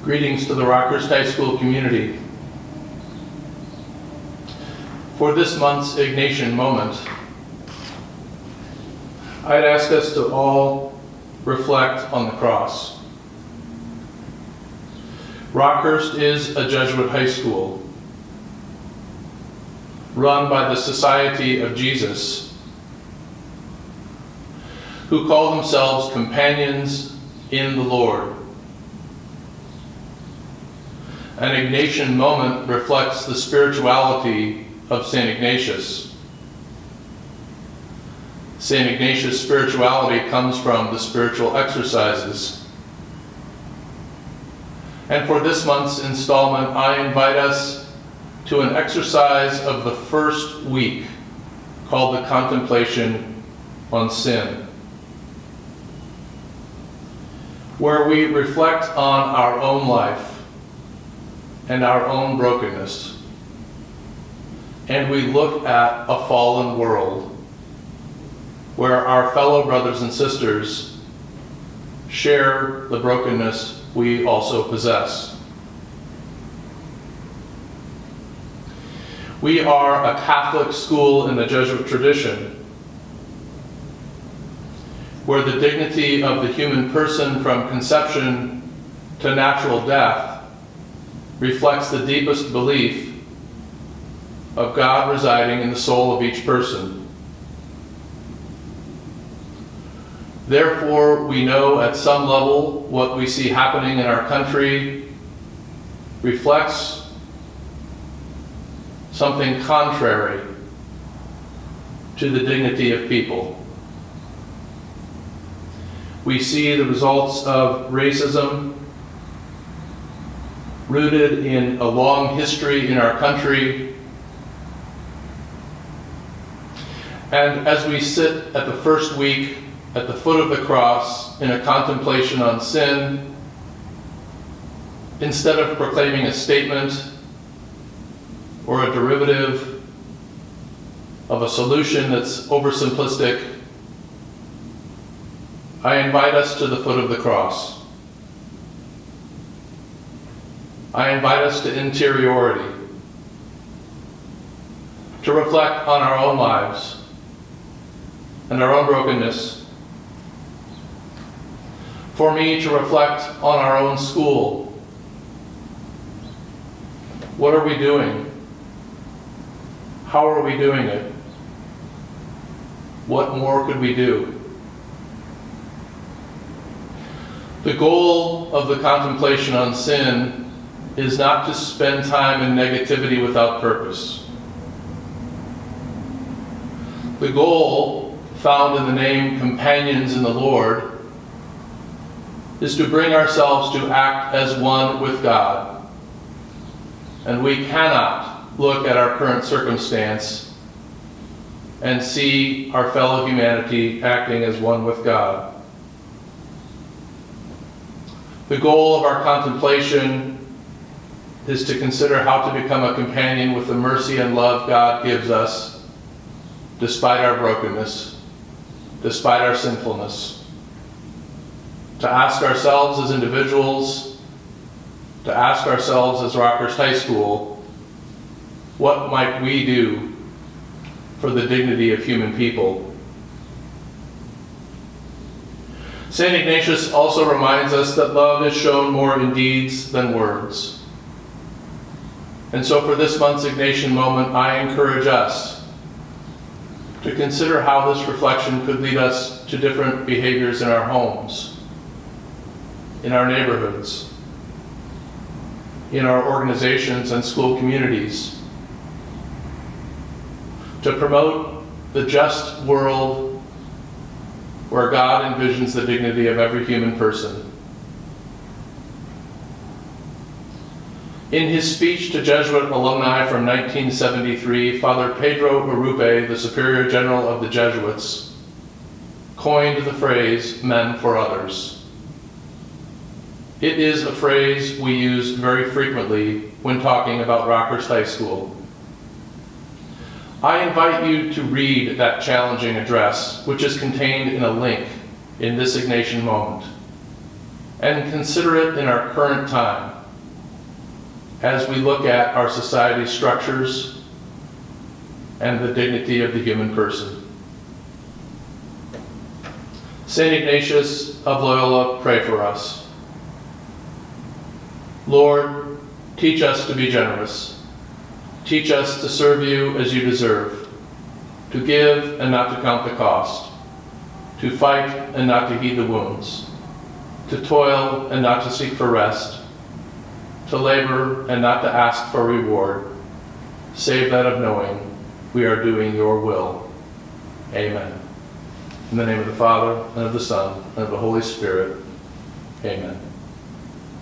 Greetings to the Rockhurst High School community. For this month's Ignatian moment, I'd ask us to all reflect on the cross. Rockhurst is a Jesuit high school run by the Society of Jesus, who call themselves companions in the Lord. An Ignatian moment reflects the spirituality of St. Ignatius. St. Ignatius' spirituality comes from the spiritual exercises. And for this month's installment, I invite us to an exercise of the first week called the Contemplation on Sin, where we reflect on our own life and our own brokenness, and we look at a fallen world where our fellow brothers and sisters share the brokenness we also possess. We are a Catholic school in the Jesuit tradition, where the dignity of the human person from conception to natural death reflects the deepest belief of God residing in the soul of each person. Therefore, we know at some level what we see happening in our country reflects something contrary to the dignity of people. We see the results of racism rooted in a long history in our country. And as we sit at the first week at the foot of the cross in a contemplation on sin, instead of proclaiming a statement or a derivative of a solution that's oversimplistic, I invite us to the foot of the cross. I invite us to interiority, to reflect on our own lives and our own brokenness. For me, to reflect on our own school. What are we doing? How are we doing it? What more could we do? The goal of the contemplation on sin is not to spend time in negativity without purpose. The goal, found in the name Companions in the Lord, is to bring ourselves to act as one with God. And we cannot look at our current circumstance and see our fellow humanity acting as one with God. The goal of our contemplation is to consider how to become a companion with the mercy and love God gives us, despite our brokenness, despite our sinfulness. To ask ourselves as individuals, to ask ourselves as Rockhurst High School, what might we do for the dignity of human people? St. Ignatius also reminds us that love is shown more in deeds than words. And so for this month's Ignatian moment, I encourage us to consider how this reflection could lead us to different behaviors in our homes, in our neighborhoods, in our organizations and school communities, to promote the just world where God envisions the dignity of every human person. In his speech to Jesuit alumni from 1973, Father Pedro Urrupe, the Superior General of the Jesuits, coined the phrase, "men for others." It is a phrase we use very frequently when talking about Rockhurst High School. I invite you to read that challenging address, which is contained in a link in this Ignatian moment, and consider it in our current time as we look at our society's structures and the dignity of the human person. St. Ignatius of Loyola, pray for us. Lord, teach us to be generous. Teach us to serve you as you deserve, to give and not to count the cost, to fight and not to heed the wounds, to toil and not to seek for rest, to labor and not to ask for reward, save that of knowing we are doing your will. Amen. In the name of the Father, and of the Son, and of the Holy Spirit. Amen.